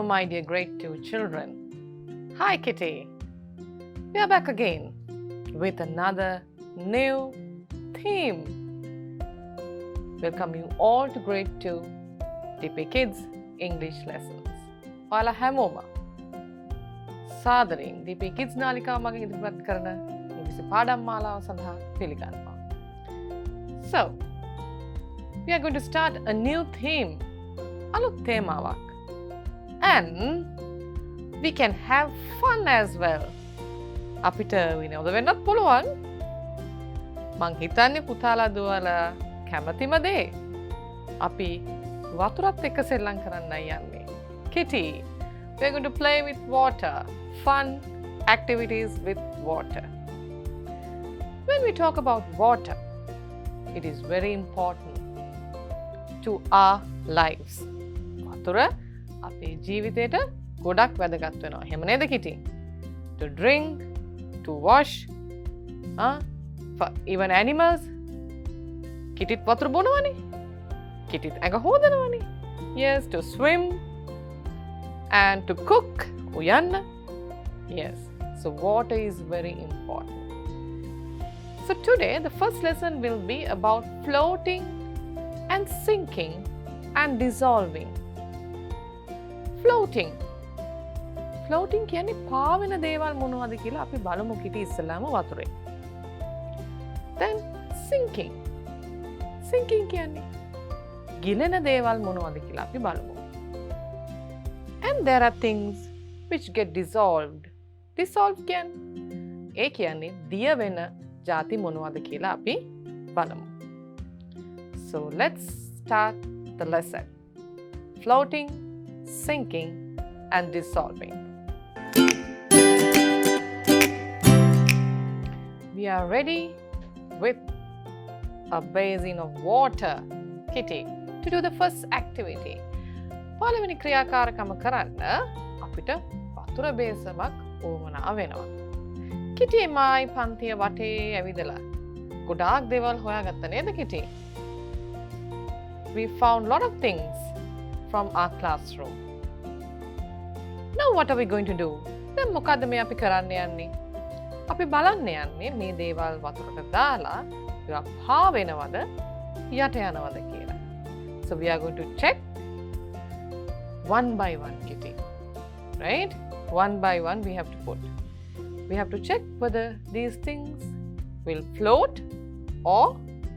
my dear grade 2 children. Hi Kitty. We are back again with another new theme. Welcome you all to grade 2 DP Kids English lessons. ඔයාලා හැමෝම සාදරයෙන් DP Kids නාලිකාව මගින් ඉදිරිපත් කරන ඉංග්‍රීසි පාඩම් මාලාව සඳහා පිළිගන්නවා. So, we are going to start a new theme. අලුත් තේමාවක්. And we can have fun as well. අපිට විනෝද වෙන්නත් පුළුවන්. මං හිතන්නේ පුතාලා දුවලා කැමතිම දේ අපි වතුරත් එක්ක සෙල්ලම් කරන්නයි යන්නේ. Kitty, we are going to play with water. Fun activities with water. When we talk about water, it is very important to our lives. වතුර අපේ ජීවිතේට ගොඩක් වැදගත් වෙනවා. එහෙම නේද Kitty? To drink, to wash, for even animals. Kittyත් වතුර බොනවනේ. Kittyත් ඇඟ හොදනවනේ. Yes, to swim and to cook. උයන්න. Yes, so water is very important. So today the first lesson will be about floating and sinking and dissolving. Floating. Floating කියන්නේ පාවෙන දේවල් මොනවද කියලා අපි බලමු Kitty ඉස්සෙල්ලාම වතුරේ. Then sinking. Sinking කියන්නේ ගිලෙන දේවල් මොනවද කියලා අපි බලමු. And there are things which get dissolved. Dissolved කියන්නේ ඒ කියන්නේ දිය වෙන ಜಾති මොනවද කියලා අපි බලමු. So let's start the lesson. Floating, sinking and dissolving. We are ready with a basin of water, Kitty, to do the first activity. පළවෙනි ක්‍රියාකාරකම කරන්න අපිට වතුර බේසමක් ඕමනා වෙනවා. Kitty මයි පන්තිය වටේ ඇවිදලා ගොඩාක් දේවල් හොයාගත්ත නේද Kitty? We found lot of things from our classroom. Now what are we going to do? දැන් මොකද්ද මේ අපි කරන්න යන්නේ? අපි බලන්න යන්නේ මේ දේවල් වතුරට දාලා ඒවා පා වෙනවද යට යනවද කියලා. So we are going to check one by one Kitty. Right? One by one we have to put. We have to check whether these things will float or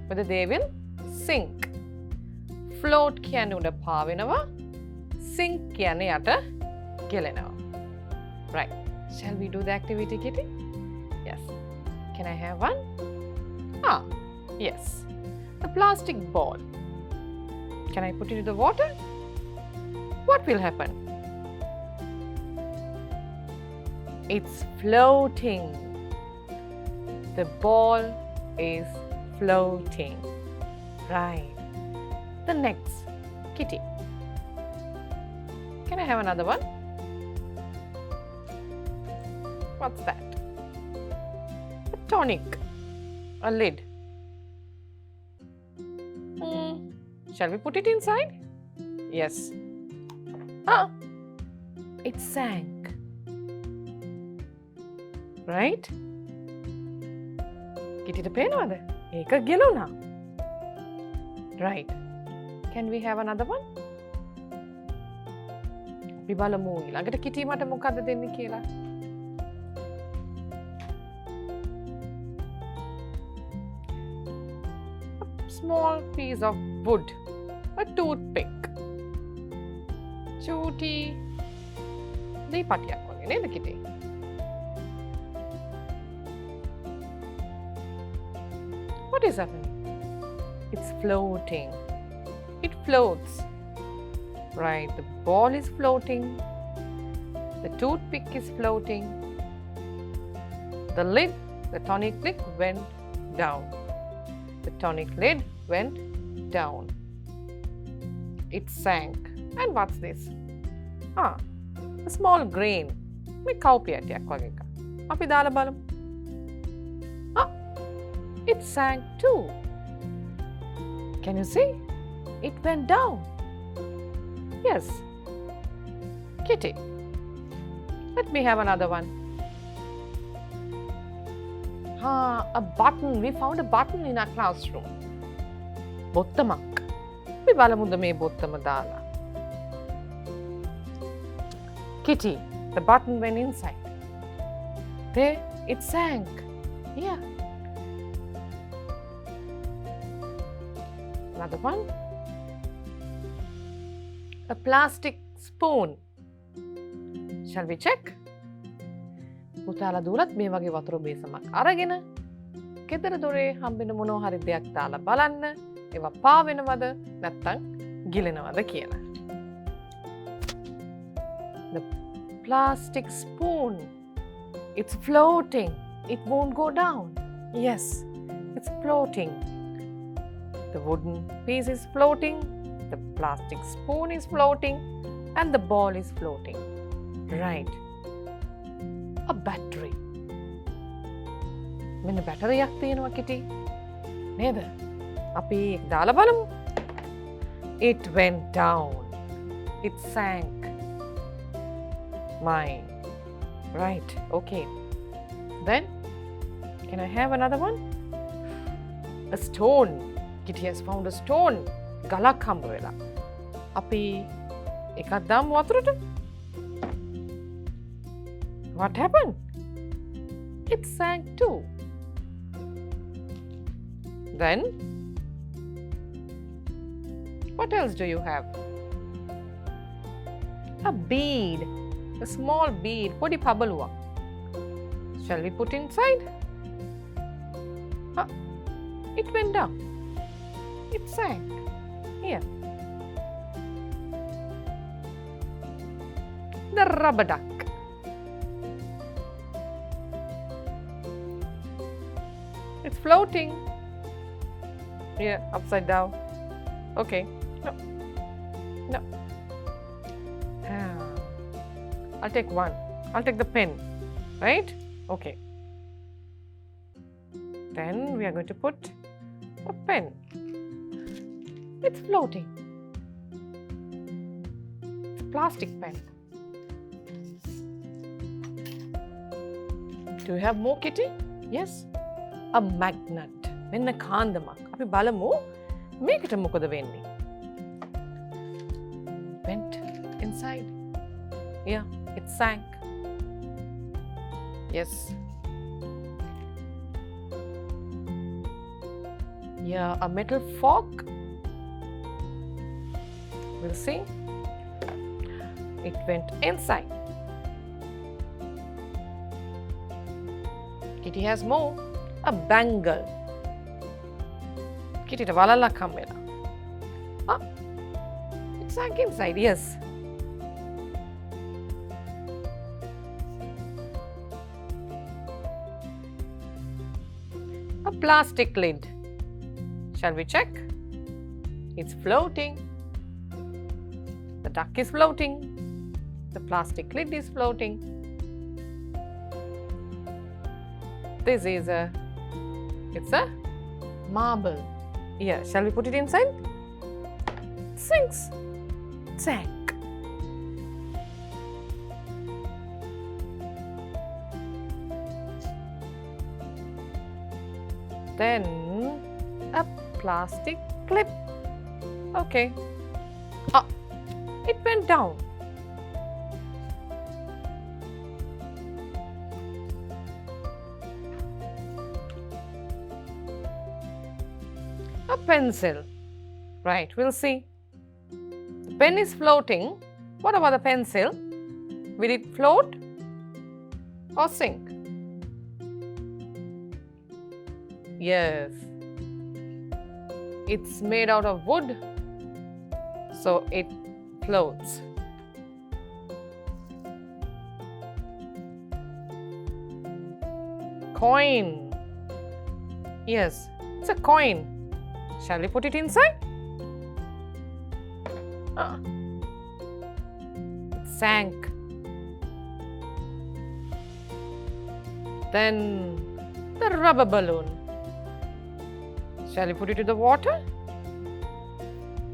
whether they will sink. Float කියන්නේ උඩ පා වෙනවා. Sink කියන්නේ යට ගෙලෙනවා. Right. Shall we do the activity Kitty? Yes. Can I have one? Yes. The plastic ball. Can I put it in the water? What will happen? It's floating. The ball is floating. Right. The next, Kitty. Can I have another one? What's that? A tonic. A lid. Shall we put it inside? Yes. It sank. Right? Kitty පේනවද? ඒක ගෙලුණා. Right. Can we have another one? අපි බලමු ඊළඟට Kitty මට මොකද්ද දෙන්නේ කියලා. A small piece of wood. A toothpick. චූටි දී පටියක් වගේ නේද Kitty? What is happening? It's floating. It floats. Right, the ball is floating. The toothpick is floating. The lid, the tonic lid went down. The tonic lid went down. It sank. And what's this? A small grain. මේ කව්පියටයක් වගේ එකක්. අපි දාලා බලමු. It sank too. Can you see? It went down. Yes. Kitty. Let me have another one. A button. We found a button in our classroom. බොත්තමක්. අපි බලමුද මේ බොත්තම දාලා. Kitty. The button went inside. There, it sank. Yeah. Another one. A plastic spoon. Shall we check? පුතාලා දුරත් මේ වගේ වතුර බේසමක් අරගෙන ගෙදර දොරේ හම්බෙන මොනවා හරි දෙයක් දාලා බලන්න ඒවා පා වෙනවද නැත්නම් ගිලෙනවද කියලා. The plastic spoon. It's floating. It won't go down. Yes, it's floating. The wooden piece is floating. The plastic spoon is floating. And the ball is floating. Right. A battery. මෙන්න බැටරියක් තියෙනවා කිටි. නේද? අපි ඒක දාලා බලමු. It went down. It sank. Mine. Right. Okay. Then, can I have another one? A stone. Kitty has found a stone. ගලක් හම්බ වෙලා. අපි එකක් දාමු වතුරට. What happened? It sank too. Then, what else do you have? A bead. A small bead. Podi pabaluwa. Shall we put inside? It went down. It sank. Here. The rubber duck. It's floating. Here, upside down. Okay. No. No. I'll take one. I'll take the pen. Right? Okay. Then we are going to put a pen. It's floating. It's a plastic pen. Do you have more, Kitty? Yes. A magnet. මෙන්න කාන්දමක්. අපි බලමු මේකට මොකද වෙන්නේ. Went inside. Yeah, it sank. Yes. Yeah, a metal fork. We'll see. It went inside. Kitty has more. A bangle. Kitty ට වලල්ලක් හම්බෙලා. It sank inside, yes. A plastic lid. Shall we check? It's floating. The duck is floating. The plastic lid is floating. This is it's a marble. Yeah, shall we put it inside? Sinks. Sank. Then a plastic clip. Okay. It went down. A pencil. Right, we'll see. The pen is floating. What about the pencil? Will it float or sink? Yes. It's made out of wood, so it floats. Coin. Yes, it's a coin. Shall we put it inside? It sank. Then the rubber balloon. Shall we put it in the water?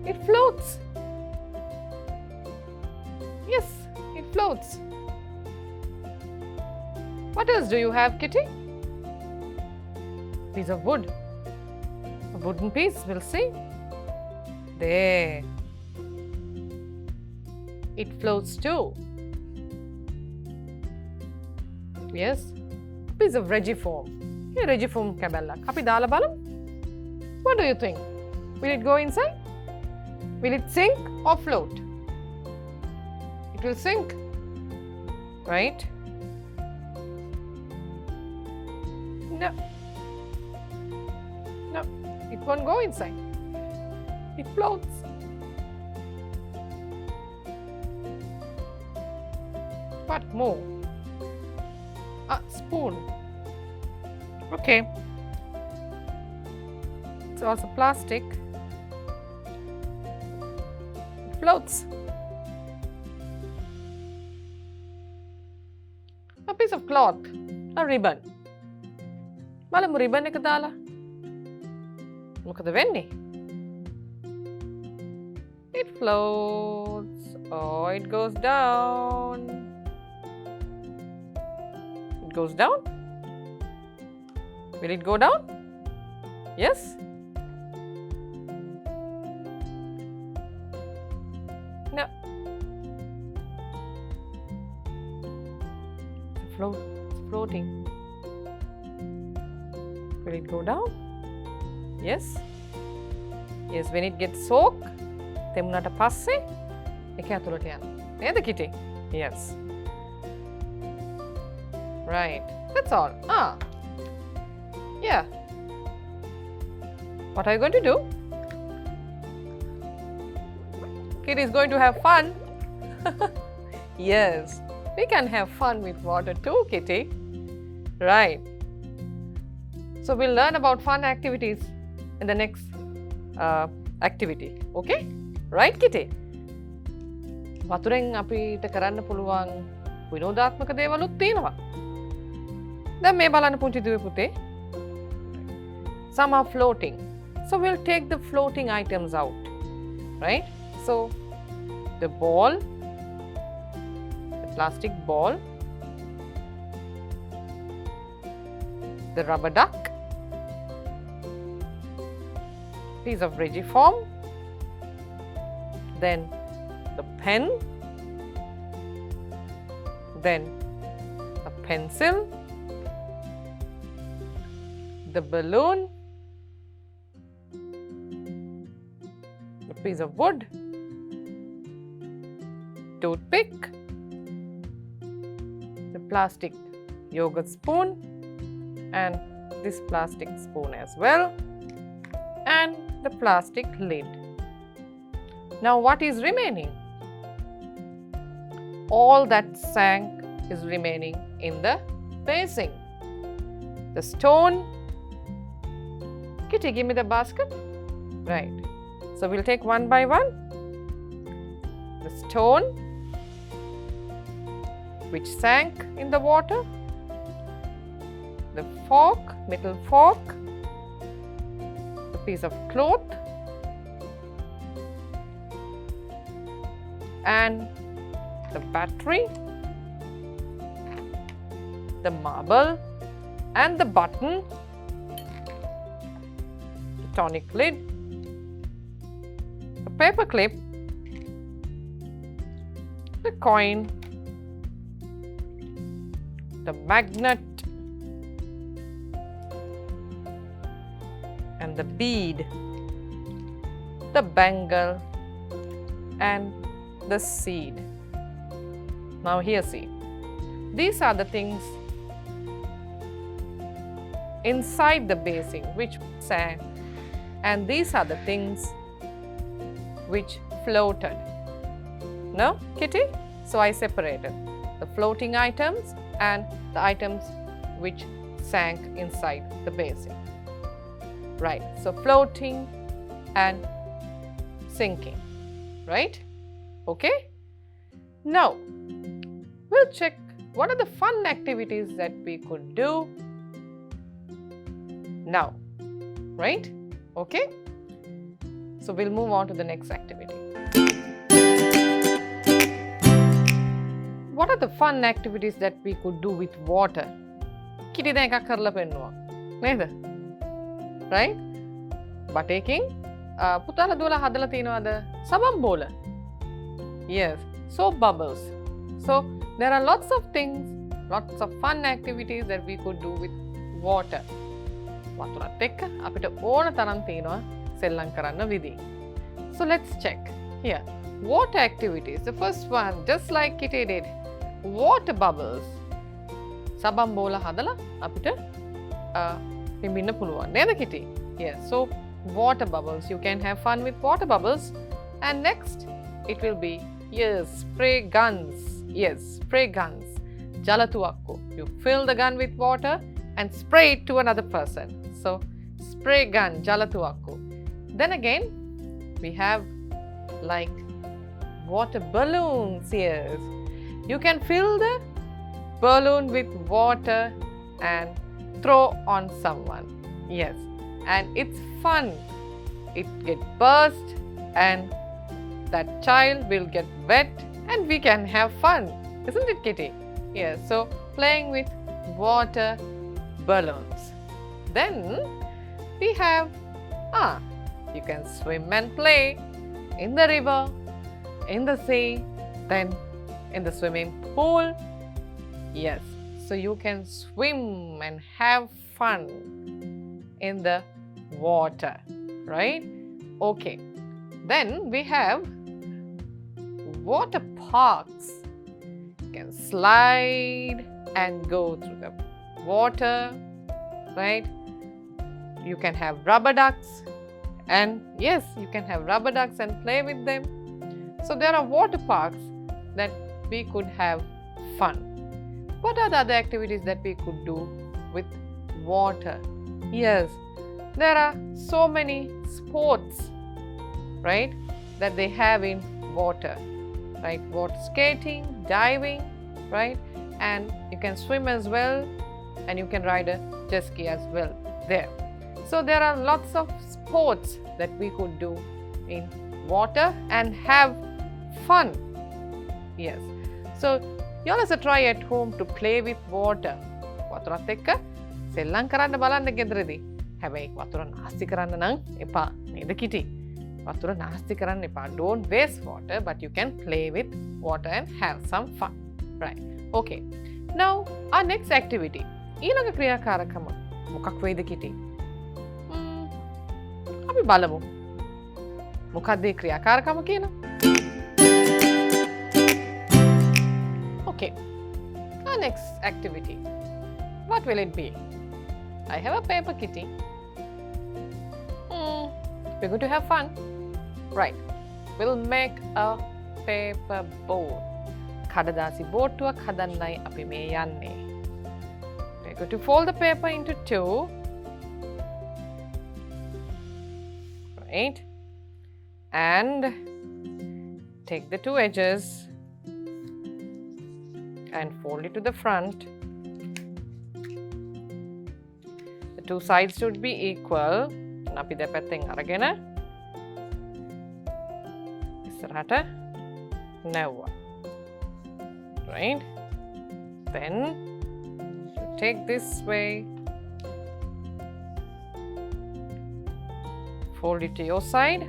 It floats. Yes, it floats. What else do you have, Kitty? Piece of wood. A wooden piece, we'll see. There. It floats too. Yes. Piece of regiform. Here, regiform කැබැල්ලක්. අපි දාලා බලමු. What do you think? Will it go inside? Will it sink or float? It will sink, right? No. No, it won't go inside. It floats. What more? A spoon. Okay. It's also plastic. It floats. A piece of cloth. A ribbon. බලමු ribbon එක දාලා. මොකද වෙන්නේ? It floats. Oh, it goes down. It goes down. Will it go down? Yes? No. It's floating. Will it go down? Yes? Yes, when it gets soaked, තෙමුණට පස්සේ ඒක ඇතුළට යනවා. නේද Kitty? Yes. Right. That's all. Yeah. What are you going to do? Kitty is going to have fun. Yes. We can have fun with water too, Kitty. Right. So we'll learn about fun activities in the next activity. Okay? Right, Kitty? වතුරෙන් අපිට කරන්න පුළුවන් විනෝදාත්මක දේවලුත් තියෙනවා. දැන් මේ බලන්න පුංචි දුවේ පුතේ. Some are floating. So we'll take the floating items out. Right? So the ball, the plastic ball, the rubber duck, piece of regiform, then the pen, then a pencil, the balloon, a piece of wood, toothpick, the plastic yogurt spoon, and this plastic spoon as well, and the plastic lid. Now what is remaining? All that sank is remaining in the basin. The stone. Kitty, give me the basket. Right. So we'll take one by one. The stone, which sank in the water. The fork, metal fork. The piece of cloth. And the battery, the marble, and the button, the tonic lid, the paper clip, the coin, the magnet, and the bead, the bangle, and the seed. Now here see, these are the things inside the basin which sank, and these are the things which floated. No, Kitty? So I separated the floating items and the items which sank inside the basin. Right, so floating and sinking, right? Okay? Now, we'll check what are the fun activities that we could do now, right? Okay? So we'll move on to the next activity. what are the fun activities that we could do with water? Kitty දැන් එකක් කරලා පෙන්නුවා නේද? Right? බටේකින් පුතාලා දුවලා හදලා තියනවාද සබන් බෝල? Yes, soap bubbles. So there are lots of things, lots of fun activities that we could do with water. වතුරත් එක්ක අපිට ඕන තරම් තියෙනවා සෙල්ලම් කරන්න විදි. So let's check here. Water activities. The first one, just like Kitty did, water bubbles. සබන් බෝල හදලා අපිට පිඹින්න පුළුවන් නේද Kitty? Yes, so water bubbles. You can have fun with water bubbles. And next, it will be, yes, spray guns. Yes, spray guns. Jalatuakku. You fill the gun with water and spray it to another person. So, spray gun, jalatuakku. Then again, we have like water balloons. Yes, you can fill the balloon with water and throw on someone. Yes, and it's fun. It get burst and that child will get wet and we can have fun, isn't it Kitty? Yes, so playing with water balloons. Then we have you can swim and play in the river, in the sea, then in the swimming pool. Yes, so you can swim and have fun in the water, right? Okay, then we have water parks. You can slide and go through the water, right? You can have rubber ducks, and yes, you can have rubber ducks and play with them. So there are water parks that we could have fun. What are the other activities that we could do with water? Yes, there are so many sports, right, that they have in water, right? Water skating, diving, right? And you can swim as well, and you can ride a jet ski as well there. So there are lots of sports that we could do in water and have fun. Yes, so you also try at home to play with water. වතුරත් එක්ක සෙල්ලම් කරන්න බලන්න ගෙදරදී. හැබැයි වතුර නාස්ති කරන්න නම් එපා නේද Kitty? වතුර නාස්ති කරන්න එපා. Don't waste water, but you can play with water and have some fun. Right. Okay. Now our next activity. ඊළඟ ක්‍රියාකාරකම මොකක් වෙයිද Kitty? අපි බලමු. මොකක්ද මේ ක්‍රියාකාරකම කියන? Okay. Our next activity. What will it be? I have a paper Kitty. We're going to have fun. Right. We'll make a paper boat. කඩදාසි බෝට්ටුවක් හදන්නයි අපි මේ යන්නේ. We're going to fold the paper into two. Right. And take the two edges and fold it to the front. The two sides should be equal. අපි දෙපැත්තෙන් අරගෙන ඉස්සරහට නැවුවා. Right? Then you take this way, fold it to your side,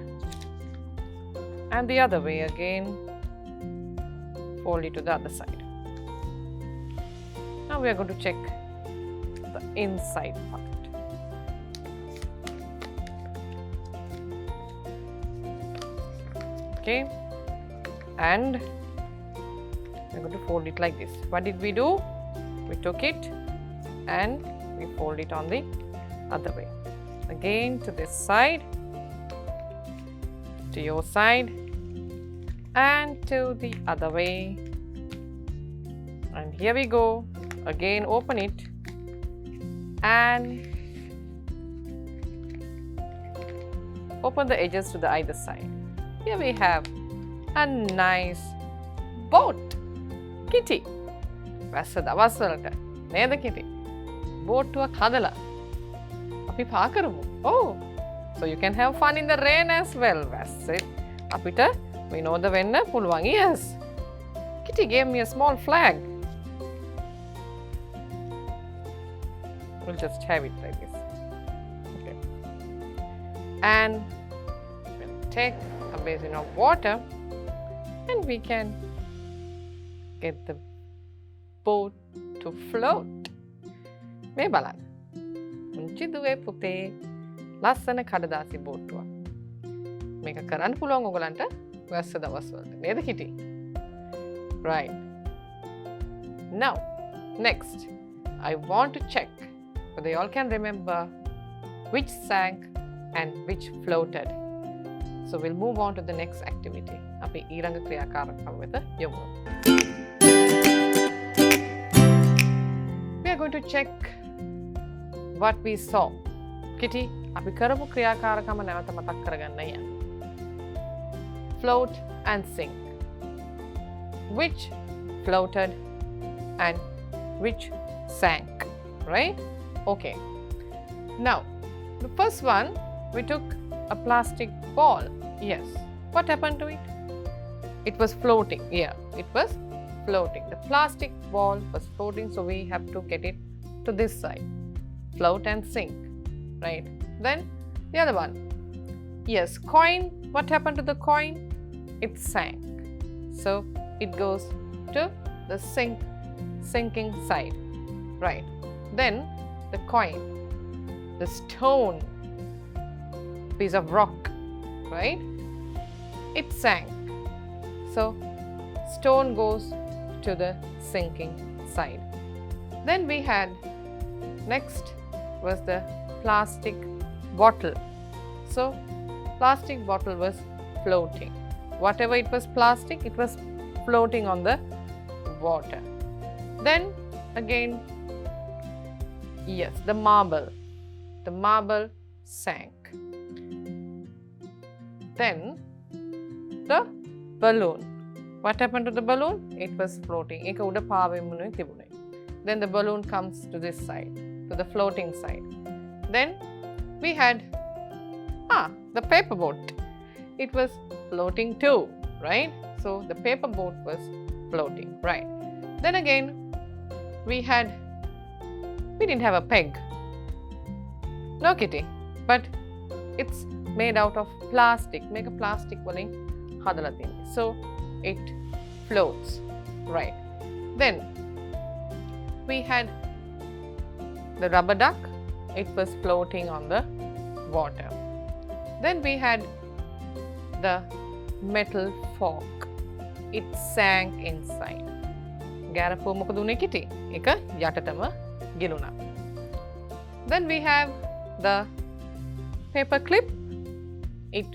and the other way again, fold it to the other side. Now we are going to check the inside part. Okay, and we're going to fold it like this. What did we do? We took it and we fold it on the other way. Again to this side, to your side, and to the other way. And here we go. Again open it and open the edges to the either side. Here we have a nice boat. Kitty. වැස්ස දවස් වලට නේද Kitty? බෝට්ටුවක් හදලා අපි පා කරමු. Oh, so you can have fun in the rain as well. වැස්සේ අපිට විනෝද වෙන්න පුළුවන්. Yes. Kitty gave me a small flag. We'll just have it like this. Okay. And we'll take a basin of water and we can get the boat to float. මේ බලන්න. පුංචි දුවේ පුතේ ලස්සන කඩදාසි බෝට්ටුවක්. මේක කරන්න පුළුවන් ඔයගලන්ට වැස්ස දවස්වලට. නේද කිටි? Right. Now, next, I want to check whether they all can remember which sank and which floated. So we'll move on to the next activity. අපි ඊළඟ ක්‍රියාකාරකම වෙත යමු. We are going to check what we saw. Kitty, අපි කරපු ක්‍රියාකාරකම නැවත මතක් කරගන්න යන්න. Float and sink. Which floated and which sank, right? Okay. Now, the first one, we took a plastic ball. Yes. What happened to it? It was floating. Yeah, it was floating. The plastic ball was floating, so we have to get it to this side. Float and sink, right? Then the other one. Yes, coin. What happened to the coin? It sank. So it goes to the sinking side, right? Then the coin, the stone, piece of rock, right? It sank. So stone goes to the sinking side. Then we had, next was the plastic bottle. So plastic bottle was floating. Whatever it was plastic, it was floating on the water. Then again, yes, the marble. The marble sank. Then the balloon. What happened to the balloon? It was floating. ඒක උඩ පාවෙමුනේ තිබුණේ. Then the balloon comes to this side, to the floating side. Then we had the paper boat. It was floating too, right? So the paper boat was floating, right? Then again, we didn't have a peg. No kitty, but it's made out of plastic. Make a plastic වලින් හදලා තියෙන්නේ. So it floats, right? Then we had the rubber duck. It was floating on the water. Then we had the metal fork. It sank inside. ගෑරපුව මොකද උනේ කිටි? ඒක යටටම ගිලුණා. Then we have the paper clip. It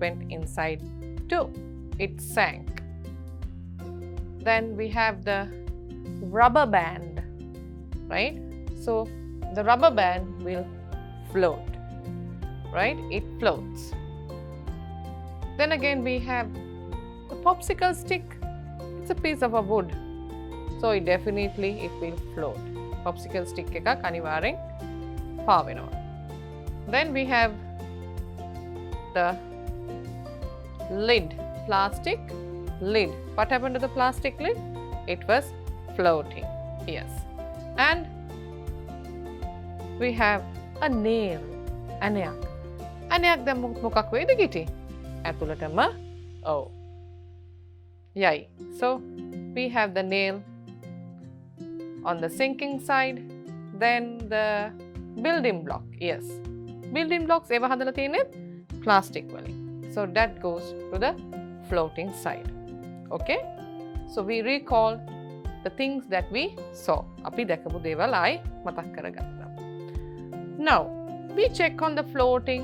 went inside too. It sank. Then we have the rubber band, right? So the rubber band will float, right? It floats. Then again we have the popsicle stick. It's a piece of a wood, so it will float. Popsicle stick එකක් අනිවාර්යෙන් පාවෙනවා. Then we have the lid, plastic lid. What happened to the plastic lid? It was floating. Yes. And we have a nail. අනයක්. අනයක් දැන් මොකක් වේද කිටි? ඇතුළටම යයි. So we have the nail on the sinking side. Then the building block. Yes. Building blocks ඒවා හදලා තියෙන්නේ plastic වලින්. So that goes to the floating side. Okay? So we recall the things that we saw. අපි දැකපු දේවල් ආයි මතක් කරගන්නවා. Now, we check on the floating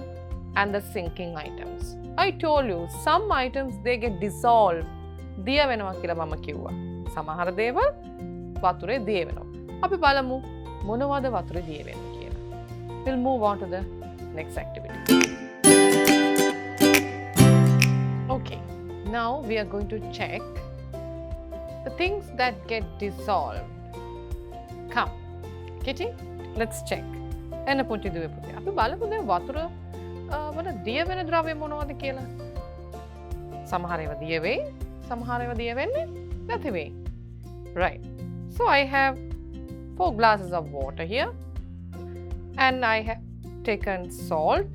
and the sinking items. I told you some items they get dissolved. දිය වෙනවා කියලා මම කිව්වා. සමහර දේවල් වතුරේ දිය වෙනවා. අපි බලමු මොනවද වතුරේ දිය වෙන්නේ කියලා. We'll move on to the next activity. Okay, now we are going to check the things that get dissolved. Come, Kitty, let's check. එන්න පුංචි දුවේ පුතේ. අපි බලමු දැන් වතුර වල දිය වෙන ද්‍රව්‍ය මොනවද කියලා. සමහර ඒවා දිය වෙයි, සමහර ඒවා දිය වෙන්නේ නැතිවේ. Right. So I have 4 glasses of water here and I have taken salt,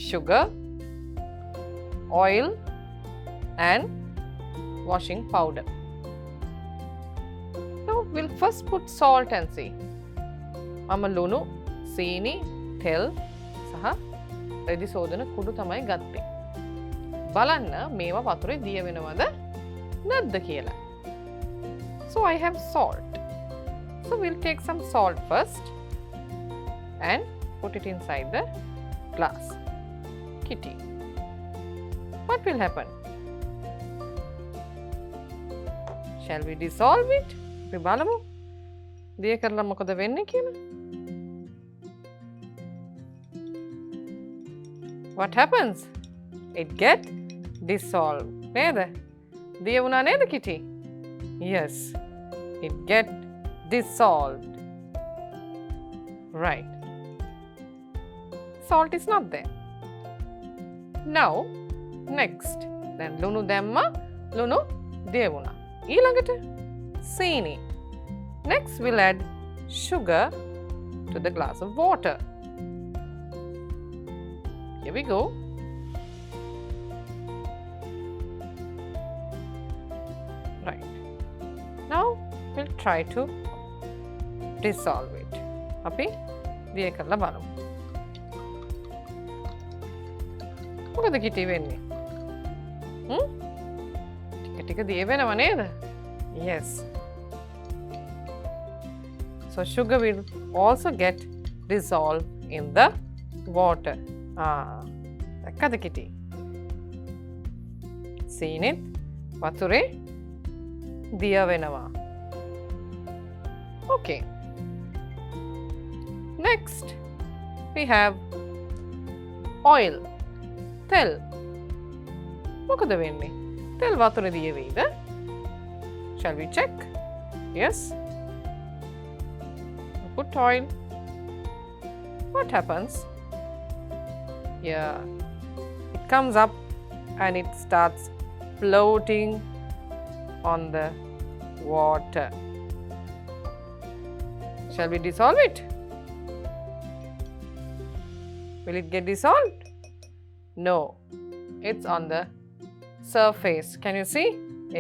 sugar, oil and washing powder. Now we'll first put salt and see. මම ලුණු, සීනි, තෙල් සහ රෙදි සෝදන කුඩු තමයි ගත්තේ. බලන්න මේවා වතුරේ දිය වෙනවද නැද්ද කියලා. So I have salt. So we'll take some salt first and put it inside the glass. Kitty. What will happen? Shall we dissolve it? අපි බලමු. දිය කරලා මොකද වෙන්නේ කියලා. What happens? It get dissolved. නේද? දිය වුණා නේද kitty? Yes. It get dissolved. Right. Salt is not there. Now, next. Then ලුණු දැම්මා. ලුණු දිය වුණා. ඊළඟට සීනි. Next we'll add sugar to the glass of water. Here we go. Right. Now we'll try to dissolve it. අපි දිය කරලා බලමු. මොකද කිටි වෙන්නේ? ටික ටික දිය වෙනව නේද? Yes. So sugar will also get dissolved in the water. දැක්කද කිටි? සීනිත් වතුරේ දිය වෙනවා. Okay. Next we have oil. තෙල්. මොකද වෙන්නේ? තෙල් වතුරේ දිය වෙයිද? Shall we check? Yes. Put oil. What happens? Yeah, it comes up and it starts floating on the water. Shall we dissolve it? Will it get dissolved? No, it's on the surface. Can you see?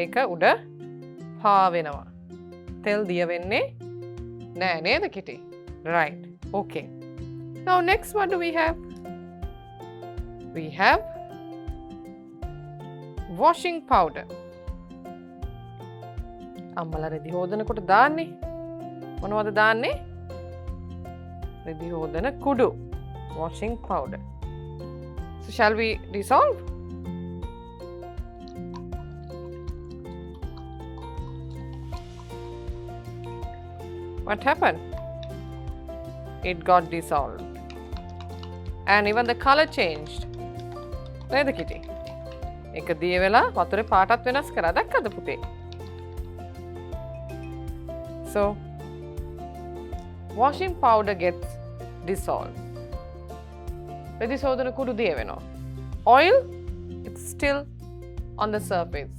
ඒක උඩ පාවෙනවා. තෙල් දිය වෙන්නේ නෑ නේද kitty? Right. Okay. Now next what do we have? We have washing powder. අම්මලා රෙදි හොදනකොට දාන්නේ මොනවද දාන්නේ? රෙදි හොදන කුඩු. Washing powder. So shall we dissolve? What happened? It got dissolved. And even the color changed. නේද kitty? ඒක දිය වෙලා වතුරේ පාටත් වෙනස් කරා. දැක්කද පුතේ? So washing powder gets dissolved. රෙදි සෝදන කුඩු දිය වෙනවා. Oil, it's still on the surface.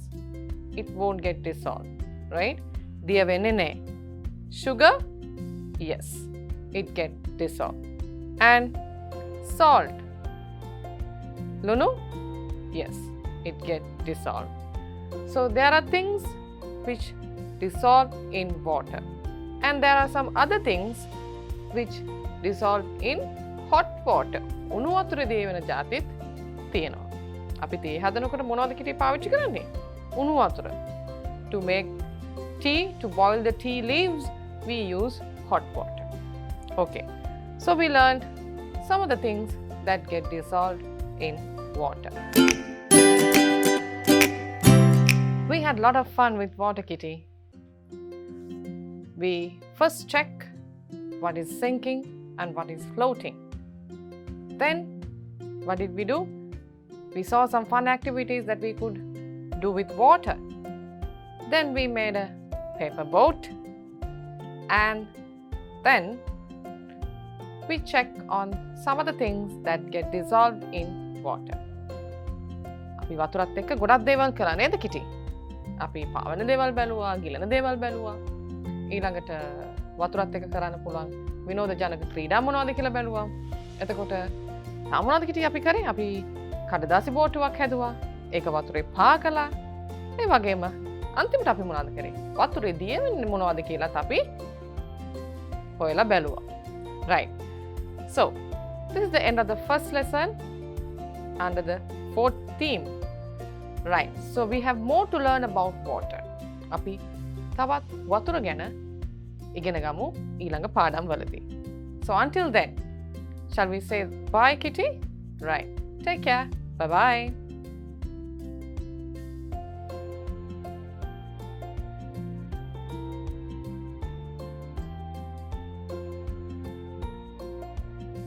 It won't get dissolved, right? දිය වෙන්නේ නැහැ. Sugar, yes, it gets dissolved. And salt, lunu, yes, it gets dissolved. So there are things which dissolve in water, and there are some other things which dissolve in hot water. උණු වතුරේ දිය වෙන જાතිත් තියෙනවා. අපි තේ හදනකොට මොනවද කිටි පාවිච්චි කරන්නේ? උණු වතුර. To make tea, to boil the tea leaves, we use hot water. Okay. So we learned some of the things that get dissolved in water. We had a lot of fun with water kitty. We first check what is sinking and what is floating. Then what did we do? We saw some fun activities that we could do with water. Then we made a paper boat, and then we check on some of the things that get dissolved in water. අපි වතුරත් එක්ක ගොඩක් දේවල් කළා නේද කිටි? අපි පාවන දේවල් බැලුවා, ගිලන දේවල් බැලුවා. ඊළඟට වතුරත් එක්ක කරන්න පුළුවන් විනෝද ජනක ක්‍රීඩා මොනවද කියලා බැලුවා. එතකොට මොනවද කිටි අපි කරේ? අපි කඩදාසි බෝට්ටුවක් හැදුවා. ඒක වතුරේ පා කළා. ඒ වගේම අන්තිමට අපි මොනවද කරේ? වතුරේ දියෙන්නේ මොනවද කියලාත් අපි හොයලා බැලුවා. Right. So, this is the end of the first lesson under the fourth theme. Right. So, we have more to learn about water. අපි තවත් වතුර ගැන ඉගෙන ගමු ඊළඟ පාඩම් වලදී. So, until then, shall we say bye, Kitty? Right. Take care. Bye-bye.